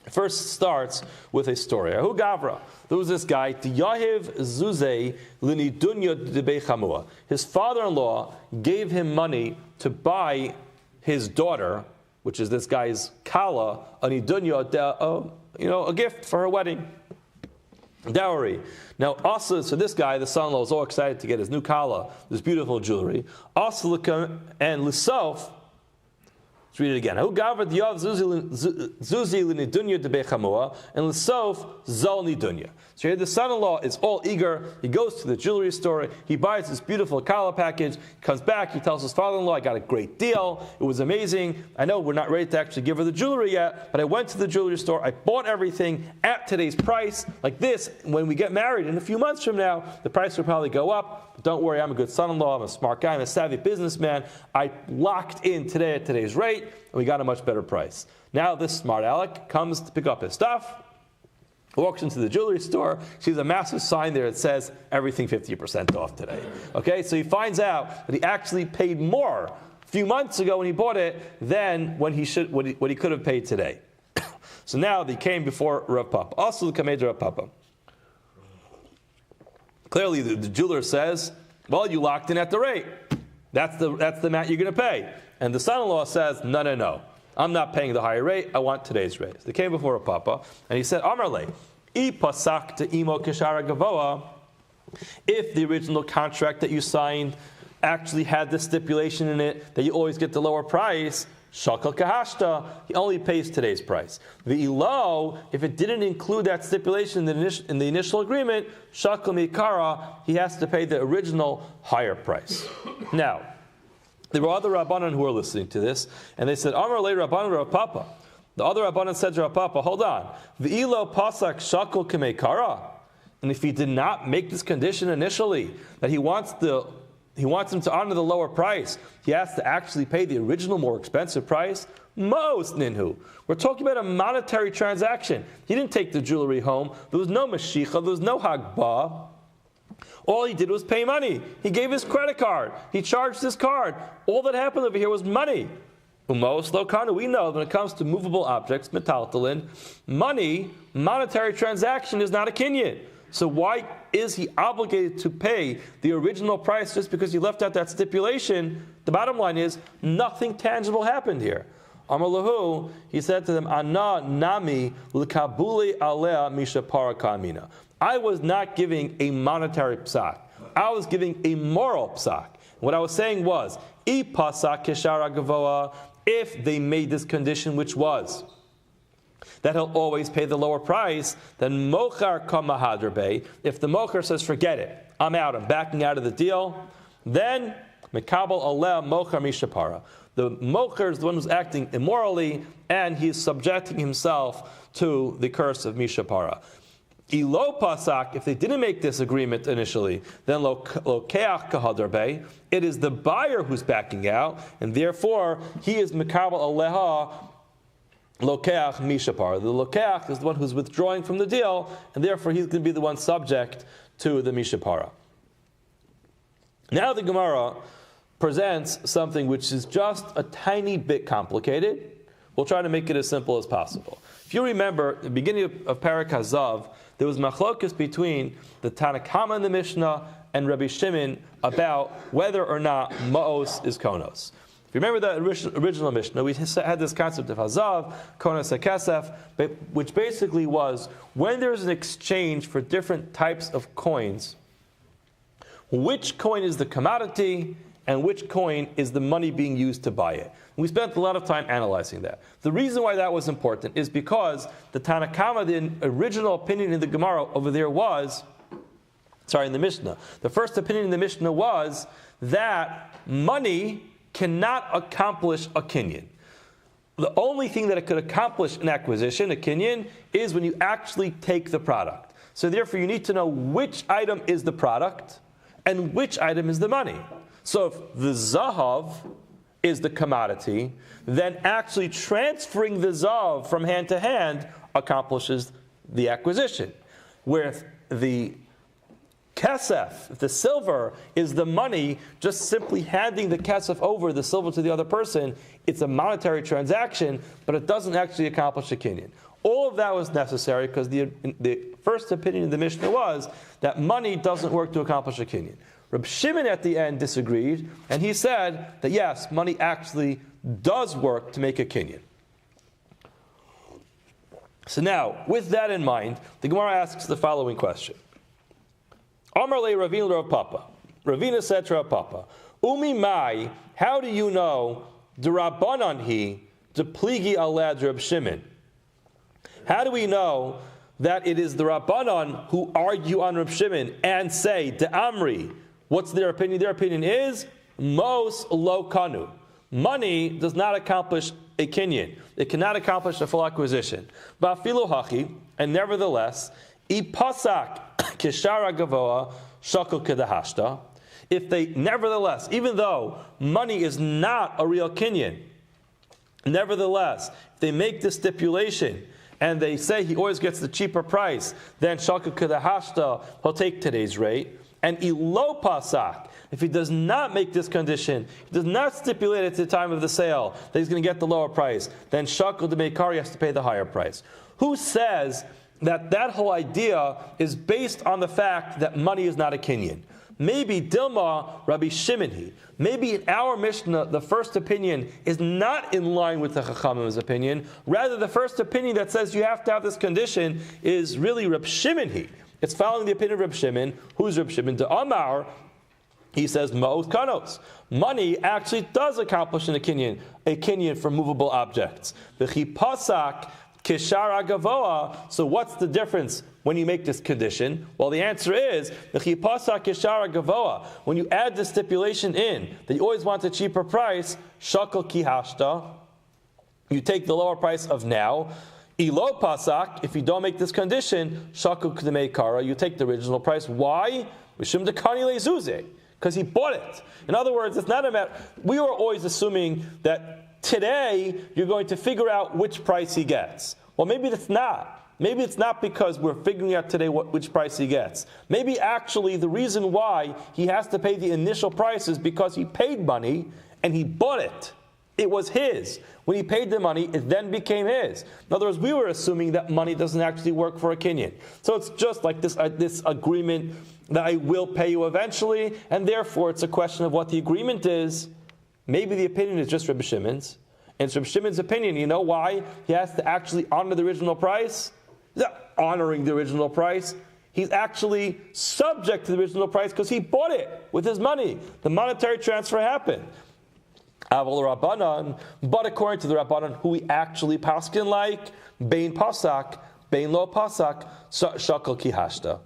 It first starts with a story. Ahu Gavra. There was this guy, Yahiv Zuzei Linidunya Debechamua. His father-in-law gave him money to buy his daughter, which is this guy's kala, a gift for her wedding, dowry. Now, also, so this guy, the son-in-law, is all excited to get his new kala, this beautiful jewelry. Also, and Lissof, let's read it again. Who gaved Yav Zuzi Linidunya de Bechamua, and Lissof Zal Nidunya. So here the son-in-law is all eager. He goes to the jewelry store. He buys this beautiful kala package. Comes back. He tells his father-in-law, "I got a great deal. It was amazing. I know we're not ready to actually give her the jewelry yet, but I went to the jewelry store. I bought everything at today's price. Like this, when we get married in a few months from now, the price will probably go up. But don't worry, I'm a good son-in-law. I'm a smart guy. I'm a savvy businessman. I locked in today at today's rate, and we got a much better price." Now this smart aleck comes to pick up his stuff. Walks into the jewelry store, sees a massive sign there that says everything 50% off today. Okay, so he finds out that he actually paid more a few months ago when he bought it than what he could have paid today. So now they came before Rav Papa. Also the Kamed Rav Papa. Clearly the jeweler says, "Well, you locked in at the rate. That's the amount you're going to pay." And the son-in-law says, No. I'm not paying the higher rate. I want today's rate. So they came before a papa, and he said, "Amarle, I pasak te imo kishara gavoa." If the original contract that you signed actually had the stipulation in it that you always get the lower price, shakal kahashta, he only pays today's price. The ilo, if it didn't include that stipulation in the initial agreement, shakal mikara, he has to pay the original higher price. Now, There were other Rabbanan who were listening to this, and they said, Amar le Rabbanan Rav Papa. The other Rabbanan said to Rav Papa, hold on. V'ilo pasak shakol k'meikara. And if he did not make this condition initially, that he wants him to honor the lower price, he has to actually pay the original more expensive price. Most ninhu. We're talking about a monetary transaction. He didn't take the jewelry home. There was no mashicha. There was no hagbah. All he did was pay money. He gave his credit card. He charged his card. All that happened over here was money. Umos lokanu. We know when it comes to movable objects, metaltalin, money, monetary transaction is not a kinyan. So why is he obligated to pay the original price just because he left out that stipulation? The bottom line is nothing tangible happened here. Amar lahu, he said to them, Ana nami l'kabule alea misha para kamina. I was not giving a monetary psak. I was giving a moral psak. What I was saying was, I pasak keshara gavoa, if they made this condition, which was that he'll always pay the lower price, then mochar kamahadrabe. If the mochar says, forget it, I'm out, I'm backing out of the deal, then mekabel aleh mochar mishapara. The mochar is the one who's acting immorally, and he's subjecting himself to the curse of mishapara. Ilo pasak, if they didn't make this agreement initially, then lokeach kahadarbe, it is the buyer who's backing out, and therefore he is mekabel aleha lokeach mishapar. The lokeach is the one who's withdrawing from the deal, and therefore he's going to be the one subject to the mishapara. Now the Gemara presents something which is just a tiny bit complicated. We'll try to make it as simple as possible. If you remember, at the beginning of Parak Hazav, there was machlokus between the Tanakama in the Mishnah and Rabbi Shimon about whether or not ma'os is konos. If you remember that original Mishnah, we had this concept of Hazav, konos hakesef, which basically was when there's an exchange for different types of coins, which coin is the commodity and which coin is the money being used to buy it. We spent a lot of time analyzing that. The reason why that was important is because the Tanakama, the original opinion in the Gemara over there was, in the Mishnah. The first opinion in the Mishnah was that money cannot accomplish a kinyan. The only thing that it could accomplish an acquisition, a kinyan, is when you actually take the product. So therefore you need to know which item is the product and which item is the money. So if the zahav is the commodity, then actually transferring the zahav from hand to hand accomplishes the acquisition. Where if the kesef, if the silver is the money, just simply handing the kesef over, the silver to the other person, it's a monetary transaction, but it doesn't actually accomplish a kinyan. All of that was necessary because the first opinion of the Mishnah was that money doesn't work to accomplish a kinyan. Reb Shimon at the end disagreed, and he said that yes, money actually does work to make a kinyan. So now, with that in mind, the Gemara asks the following question. Amar le Ravina Rav Papa. Ravina said to Rav Papa, Umi mai, how do you know the Rabbanan he, the pligi alad Reb Shimon? How do we know that it is the Rabbanan who argue on Reb Shimon and say, De Amri? What's their opinion? Their opinion is, Mos lo kanu. Money does not accomplish a kinyan. It cannot accomplish a full acquisition. Ba'afilu hachi, and nevertheless, ipasak kishara gavoa shakol kedahashta. If they, nevertheless, even though money is not a real kinyan, nevertheless, if they make this stipulation, and they say he always gets the cheaper price, then shakol kedahashta, he'll take today's rate. And ilo pasak, if he does not make this condition, he does not stipulate at the time of the sale that he's going to get the lower price, then shakol de meikari has to pay the higher price. Who says that that whole idea is based on the fact that money is not a kinyan? Maybe Dilma Rabbi Shimon. Maybe in our Mishnah, the first opinion is not in line with the Chachamim's opinion. Rather, the first opinion that says you have to have this condition is really Rabbi Shimon. It's following the opinion of Reb Shimon. Who's Reb Shimon? The Amar, he says, Ma'ot kanos. Money actually does accomplish a kinyan for movable objects. V'chi pasak Kishara Gavoa. So what's the difference when you make this condition? Well, the answer is Kishara Gavoa. When you add the stipulation in that you always want a cheaper price, Shakal Kihashta, you take the lower price of now. Ilo Pasak, if you don't make this condition, Shakal K'demei Kara, you take the original price. Why? Mishum Dekani Lezuze, because he bought it. In other words, it's not a matter. We were always assuming that today you're going to figure out which price he gets. Well, maybe that's not. Maybe it's not because we're figuring out today which price he gets. Maybe actually the reason why he has to pay the initial price is because he paid money and he bought it. It was his. When he paid the money, it then became his. In other words, we were assuming that money doesn't actually work for a Kenyan. So it's just like this agreement that I will pay you eventually, and therefore it's a question of what the agreement is. Maybe the opinion is just Rabbi Shimon's. And it's Rabbi Shimon's opinion. You know why he has to actually honor the original price? He's not honoring the original price. He's actually subject to the original price because he bought it with his money. The monetary transfer happened. But according to the Rabbanan, who we actually paskin like, bein pasak, bein lo pasak, shakal kihashta.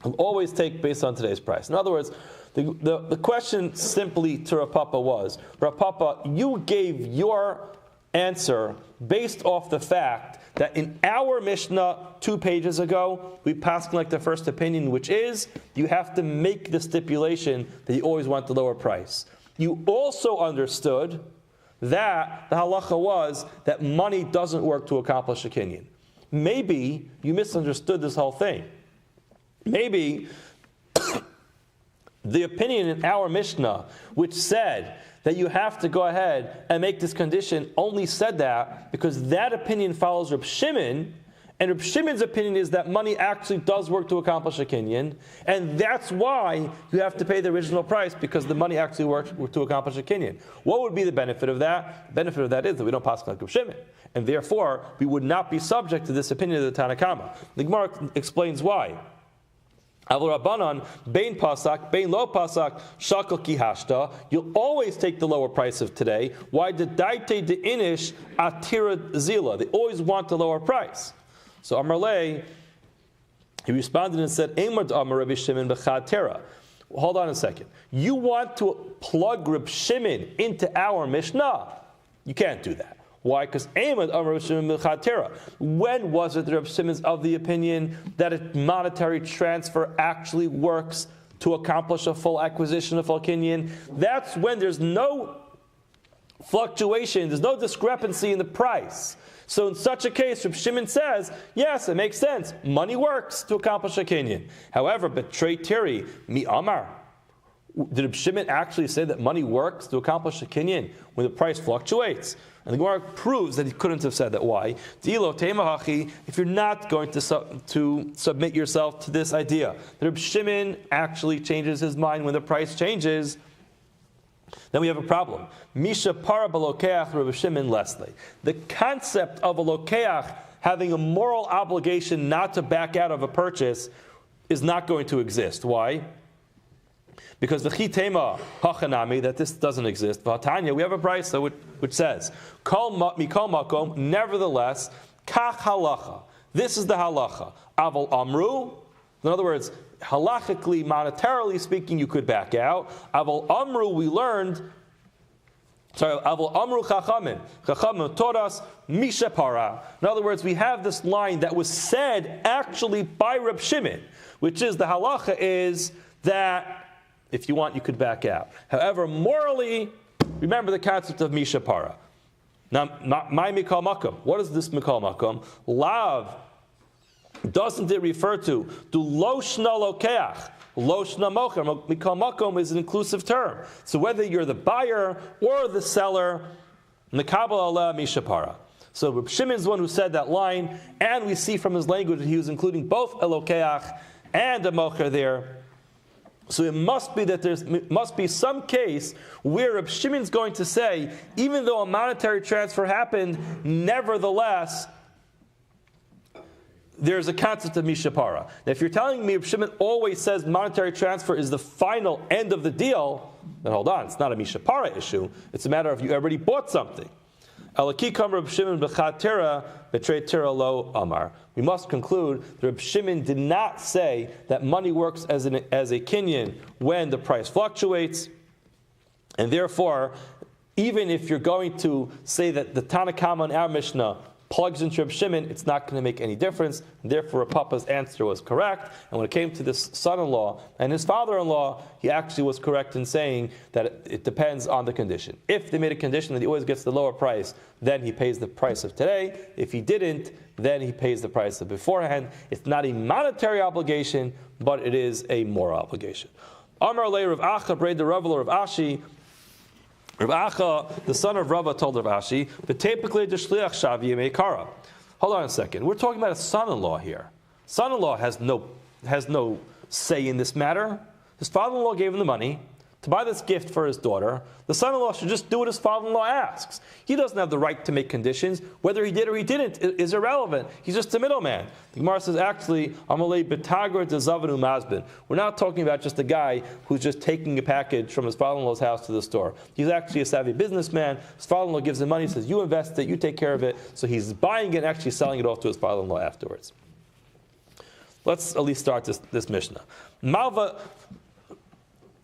We'll always take based on today's price. In other words, the question simply to Rav Papa was, Rav Papa, you gave your answer based off the fact that in our Mishnah 2 pages ago, we passed like the first opinion, which is you have to make the stipulation that you always want the lower price. You also understood that the halacha was that money doesn't work to accomplish a kinyan. Maybe you misunderstood this whole thing. Maybe the opinion in our Mishnah, which said that you have to go ahead and make this condition, only said that because that opinion follows Reb Shimon, and Reb Shimon's opinion is that money actually does work to accomplish a kinyan, and that's why you have to pay the original price, because the money actually works to accomplish a kinyan. What would be the benefit of that? The benefit of that is that we don't pass like Reb Shimon, and therefore we would not be subject to this opinion of the Tanakama. The Gemara explains why. Avol Rabbanan, bein pasak, bein lo pasak, shakal kihashta. You'll always take the lower price of today. Why did daite de inish atira zila? They always want the lower price. So Amar Lei, he responded and said, Eimad Amar Rabbi Shimon b'chad tera. Hold on a second. You want to plug Rabbi Shimon into our Mishnah? You can't do that. Why? Because Eimad Amar Rabbi Shimon b'chad tera. When was it that Rabbi Shimon's of the opinion that a monetary transfer actually works to accomplish a full acquisition of full kinyan? That's when there's no fluctuation, there's no discrepancy in the price. So in such a case, Reb Shimon says, yes, it makes sense. Money works to accomplish a kinyan. However, betray Tiri, mi amar. Did Reb Shimon actually say that money works to accomplish a kinyan when the price fluctuates? And the Gemara proves that he couldn't have said that. Why? If you're not going to submit yourself to this idea, that Reb Shimon actually changes his mind when the price changes, then we have a problem. Misha para b'lokeach Rabbi Shimon Leslie. The concept of a lokeach having a moral obligation not to back out of a purchase is not going to exist. Why? Because the chitema hachanami, that this doesn't exist. V'hatanya, we have a brisa which says, Kol mikol makom, nevertheless, kach halacha. This is the halacha. Aval amru. In other words, halachically, monetarily speaking, you could back out. Aval amru, we learned. Aval amru chachamim. Chachamim taught us mishapara. In other words, we have this line that was said actually by Reb Shimon, which is the halacha is that if you want, you could back out. However, morally, remember the concept of mishapara. Now, my mikal makom. What is this mikal makom? Lav. Doesn't it refer to lo shna lokeach, lo shna mocher? Mikal makom is an inclusive term. So whether you're the buyer or the seller, nekabel aleh mishapara. So Reb Shimon is the one who said that line, and we see from his language that he was including both a lokeach and a mocher there. So it must be that there must be some case where Reb Shimon's going to say, even though a monetary transfer happened, nevertheless, there's a concept of mishapara. Now, if you're telling me Reb Shimon always says monetary transfer is the final end of the deal, then hold on, it's not a mishapara issue. It's a matter of you already bought something. Alakikam Reb Shimon b'chad tira, b'trei tira lo amar. We must conclude that Reb Shimon did not say that money works as a kinyan when the price fluctuates, and therefore, even if you're going to say that the Tanna Kama in our Mishnah plugs into Reb Shimon, it's not going to make any difference. And therefore, Papa's answer was correct. And when it came to this son-in-law and his father-in-law, he actually was correct in saying that it depends on the condition. If they made a condition that he always gets the lower price, then he pays the price of today. If he didn't, then he pays the price of beforehand. It's not a monetary obligation, but it is a moral obligation. Amar le Rav Acha braid the Rav Ashi. Rav Acha, the son of Rabbi, told Rav Ashi, hold on a second. We're talking about a son-in-law here. Son-in-law has no say in this matter. His father-in-law gave him the money to buy this gift for his daughter. The son-in-law should just do what his father-in-law asks. He doesn't have the right to make conditions. Whether he did or he didn't is irrelevant. He's just a middleman. The Gemara says, actually, Amalei betagra dezavanu mazbin. We're not talking about just a guy who's just taking a package from his father-in-law's house to the store. He's actually a savvy businessman. His father-in-law gives him money, says, you invest it, you take care of it. So he's buying it and actually selling it off to his father-in-law afterwards. Let's at least start this Mishnah. Malva.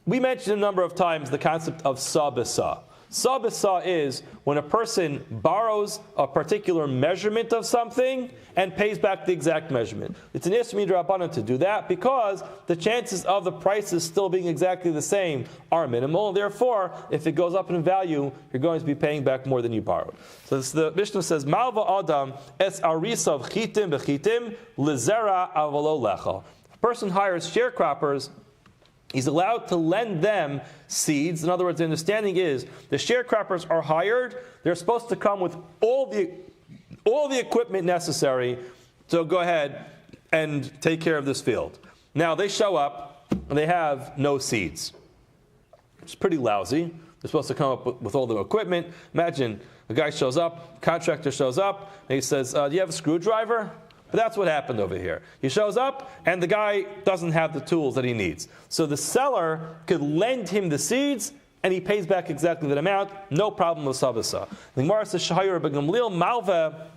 We mentioned a number of times the concept of sabisa. Sabisa is when a person borrows a particular measurement of something and pays back the exact measurement. It's an ismi d'rabbanan to do that because the chances of the prices still being exactly the same are minimal. Therefore, if it goes up in value, you're going to be paying back more than you borrowed. So the Mishnah says, Malva Adam es arisav chitim bechitim lezera avalo lecha. A person hires sharecroppers. He's allowed to lend them seeds. In other words, the understanding is the sharecroppers are hired. They're supposed to come with all the equipment necessary to go ahead and take care of this field. Now, they show up and they have no seeds. It's pretty lousy. They're supposed to come up with all the equipment. Imagine a guy shows up, contractor shows up, and he says, do you have a screwdriver? But that's what happened over here. He shows up, and the guy doesn't have the tools that he needs. So the seller could lend him the seeds, and he pays back exactly that amount. No problem with sabasa. The Gemara says, Shahayir Begamliel Malva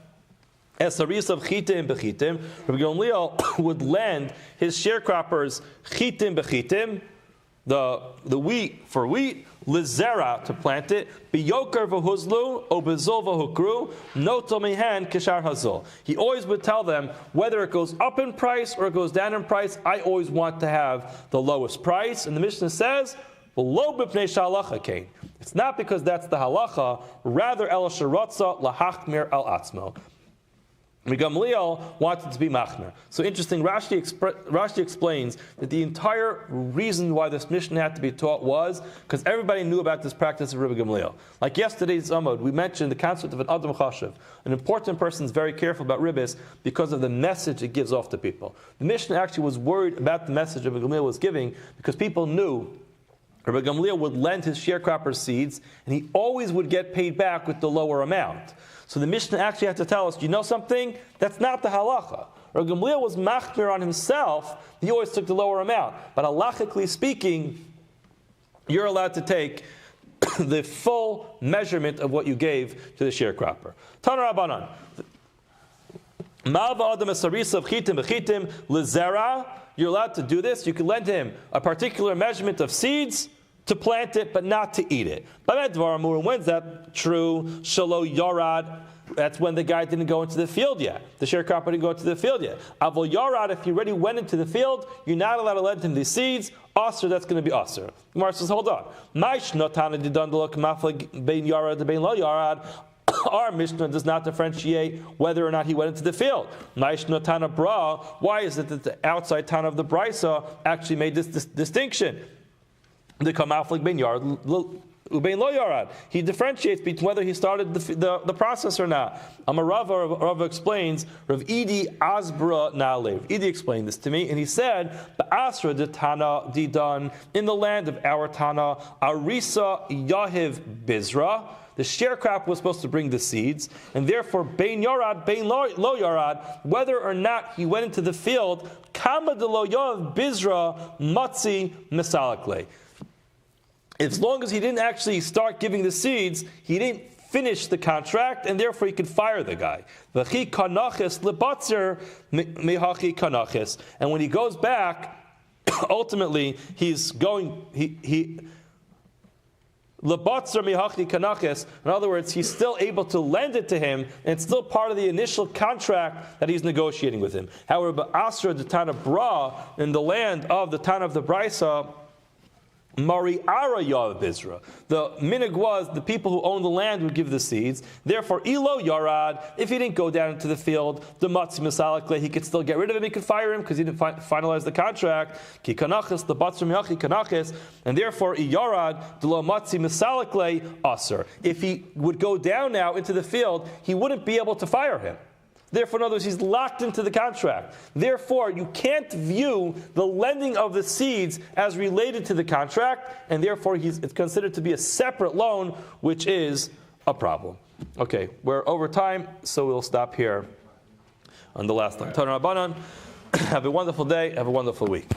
Esarisav Chitim Bechitim. Rabbi Gamliel would lend his sharecroppers Chitim Bechitim, the wheat for wheat, lizera to plant it, biyoker v'huzlu, obezul v'hukru, noto mihan kishar hazul. He always would tell them whether it goes up in price or it goes down in price. I always want to have the lowest price. And the Mishnah says, "Lo b'pnei shalacha kain." It's not because that's the halacha, rather el sharatza lahachmir al atzmo. Gamliel wanted to be machmer. So interesting, Rashi explains that the entire reason why this mission had to be taught was because everybody knew about this practice of Rabbi Gamliel. Like yesterday's Amud, we mentioned the concept of an Adam Chashav. An important person is very careful about ribbis because of the message it gives off to people. The mission actually was worried about the message Rabbi Gamliel was giving because people knew Rabbi Gamliel would lend his sharecroppers seeds and he always would get paid back with the lower amount. So the Mishnah actually had to tell us, you know something? That's not the halacha. Rabbi Gamliel was machmir on himself. He always took the lower amount. But halachically speaking, you're allowed to take the full measurement of what you gave to the sharecropper. Tana Rabbanan. Malva adam esarisav chitim bechitim lezera. You're allowed to do this. You can lend him a particular measurement of seeds to plant it, but not to eat it. When's that true? Shalo yarad. That's when the guy didn't go into the field yet. The sharecropper didn't go into the field yet. Avol yarad, if he already went into the field, you're not allowed to lend him the seeds. Aser, that's going to be aser. Gemara says, hold on. Our Mishnah does not differentiate whether or not he went into the field. Why is it that the outside town of the Brisa actually made this distinction? The kamaflik ben yard ubein lo yarad. He differentiates between whether he started the process or not. Rava explains. Rav Idi Asbra Nalev. Idi explained this to me, and he said, "Ba'asra de Tana didan in the land of our Tana Arisa Yahiv Bizra." The sharecropper was supposed to bring the seeds, and therefore bein yarad, bein lo yarad, whether or not he went into the field, kama de lo yav bizra matzi mesalakle. As long as he didn't actually start giving the seeds, he didn't finish the contract, and therefore he could fire the guy. V'chi kanachis lebatzer mihachi kanachis. And when he goes back, ultimately he's going, lebatzer mihachi kanachis. In other words, he's still able to lend it to him, and it's still part of the initial contract that he's negotiating with him. However, Asra the Tana Bra, in the land of the Tana of the Brisa, Mari Ara Yav Bizra. The minig was the people who own the land would give the seeds. Therefore, Ilo Yarad, if he didn't go down into the field, the Matzi Misalakle, he could still get rid of him, he could fire him because he didn't finalize the contract. Ki Kanachis, the Batzur Miyachi Kanachis, and therefore, Yarad, the Lo Matzi Misalakle Aser. If he would go down now into the field, he wouldn't be able to fire him. Therefore, in other words, he's locked into the contract. Therefore, you can't view the lending of the seeds as related to the contract, and therefore it's considered to be a separate loan, which is a problem. Okay, we're over time, so we'll stop here on the last line. Have a wonderful day, have a wonderful week.